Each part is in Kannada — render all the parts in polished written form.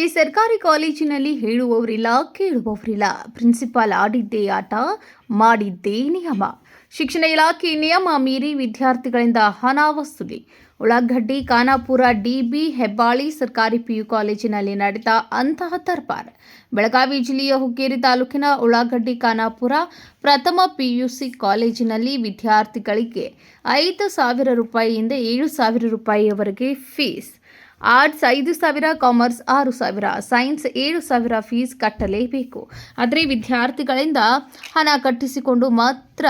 ಈ ಸರ್ಕಾರಿ ಕಾಲೇಜಿನಲ್ಲಿ ಹೇಳುವವರಿಲ್ಲ, ಕೇಳುವವರಿಲ್ಲ. ಪ್ರಿನ್ಸಿಪಾಲ್ ಆಡಿದ್ದೇ ಆಟ, ಮಾಡಿದ್ದೇ ನಿಯಮ. ಶಿಕ್ಷಣ ಇಲಾಖೆ ನಿಯಮ ಮೀರಿ ವಿದ್ಯಾರ್ಥಿಗಳಿಂದ ಹಣ ವಸೂಲಿ. ಉಳ್ಳಾಗಡ್ಡಿ ಖಾನಾಪುರ ಡಿಬಿ ಹೆಬ್ಬಾಳಿ ಸರ್ಕಾರಿ ಪಿಯು ಕಾಲೇಜಿನಲ್ಲಿ ನಡೆದ ಅಂತಹ ದರ್ಬಾರ್. ಬೆಳಗಾವಿ ಜಿಲ್ಲೆಯ ಹುಕ್ಕೇರಿ ತಾಲೂಕಿನ ಉಳ್ಳಾಗಡ್ಡಿ ಖಾನಾಪುರ ಪ್ರಥಮ ಪಿಯುಸಿ ಕಾಲೇಜಿನಲ್ಲಿ ವಿದ್ಯಾರ್ಥಿಗಳಿಗೆ 5,000 ರೂಪಾಯಿಯಿಂದ 7,000 ರೂಪಾಯಿಯವರೆಗೆ fees. Arts 5,000, commerce 6,000, science 7,000 fees ಕಟ್ಟಲೇಬೇಕು. ಆದರೆ ವಿದ್ಯಾರ್ಥಿಗಳಿಂದ ಹಣ ಕಟ್ಟಿಸಿಕೊಂಡು ಮಾತ್ರ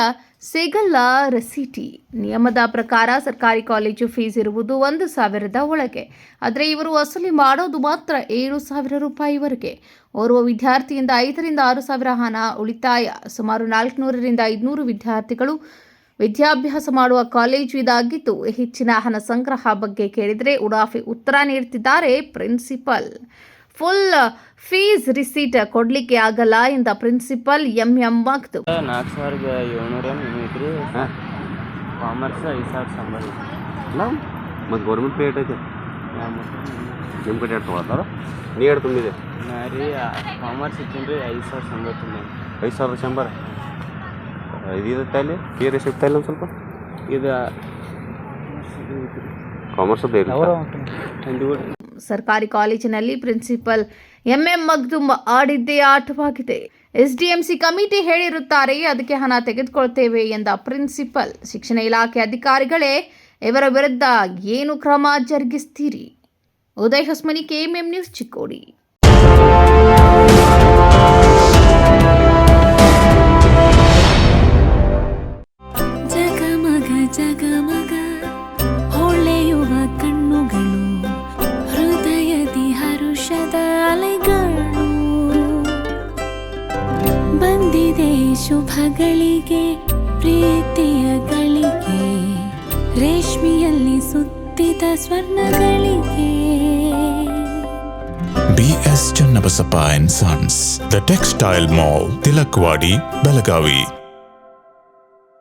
ಸಿಗಲ್ಲ ರಸೀಟಿ. ನಿಯಮದ ಪ್ರಕಾರ ಸರ್ಕಾರಿ ಕಾಲೇಜು ಫೀಸ್ ಇರುವುದು 1,000ದ ಒಳಗೆ. ಆದರೆ ಇವರು ವಸೂಲಿ ಮಾಡೋದು ಮಾತ್ರ 7,000 ರೂಪಾಯಿವರೆಗೆ. ಓರ್ವ ವಿದ್ಯಾರ್ಥಿಯಿಂದ 5,000ರಿಂದ 6,000 ಹಣ ಉಳಿತಾಯ. ಸುಮಾರು 400ರಿಂದ 500 ವಿದ್ಯಾರ್ಥಿಗಳು ವಿದ್ಯಾಭ್ಯಾಸ ಮಾಡುವ ಕಾಲೇಜು ಇದಾಗಿದ್ದು, ಹೆಚ್ಚಿನ ಹಣ ಸಂಗ್ರಹ ಬಗ್ಗೆ ಕೇಳಿದರೆ ಉಡಾಫೆ ಉತ್ತರ ನೀಡುತ್ತಿದ್ದಾರೆ ಪ್ರಿನ್ಸಿಪಲ್. ಫುಲ್ ಫೀಸ್ ರಿಸೀಟ್ ಕೊಡ್ಲಿಕ್ಕೆ ಆಗಲ್ಲ ಎಂದ ಪ್ರಿನ್ಸಿಪಲ್ ಎಂ ಮಕ್ತು. 4,700 ಕಾಮರ್ಸ್ 5,000 ಸಂಬಳ ಮತ್ತು ಗೌರ್ಮೆಂಟ್ ಪೇ ಐತೆ ನಿಮ್ಮ ಕಡೆ ಎರಡು ತೊಗೊಳ್ತಾರ. ನೀ ಎರಡು ತುಂಬಿದೆ ರೀ ಕಾಮರ್ಸ್ ಇತ್ತು 5,000 ಸಂಬಳ ತುಂಬ 5,100 ಇದು ಅಲ್ಲಿ ಕೆ ರೆಸಿಪ್ಟ್ ಇಲ್ಲ ಒಂದು ಸ್ವಲ್ಪ ಇದು ಕಾಮರ್ಸ್ ಸರ್ಕಾರಿ ಕಾಲೇಜಿನಲ್ಲಿ ಪ್ರಿನ್ಸಿಪಲ್ ಎಂ ಮಗ್ದುಮ್ ಆಡಿದ್ದೇ ಆಟವಾಗಿದೆ. ಎಸ್ಡಿಎಂಸಿ ಕಮಿಟಿ ಹೇಳಿರುತ್ತಾರೆ, ಅದಕ್ಕೆ ಹಣ ತೆಗೆದುಕೊಳ್ತೇವೆ ಎಂದ ಪ್ರಿನ್ಸಿಪಲ್. ಶಿಕ್ಷಣ ಇಲಾಖೆ ಅಧಿಕಾರಿಗಳೇ ಇವರ ವಿರುದ್ಧ ಏನು ಕ್ರಮ ಜರುಗಿಸ್ತೀರಿ? Uday Hosmani, KMM news, Chikkodi. ಜಗಮಗ ಹೊಳೆಯುವ ಕಣ್ಣುಗಳು, ಹೃದಯದಿ ಹರುಷದ ಅಲೆಗಳು. ಬಂದಿದೆ ಶುಭಗಳಿಗೆ, ಪ್ರೀತಿಯ ಗಳಿಗೆ, ರೇಷ್ಮೆಯಲ್ಲಿ ಸುತ್ತಿದ ಸ್ವರ್ಣಗಳಿಗೆ. BS Channabasappa and Sons, The Textile Mall, Tilakvadi, Belagavi.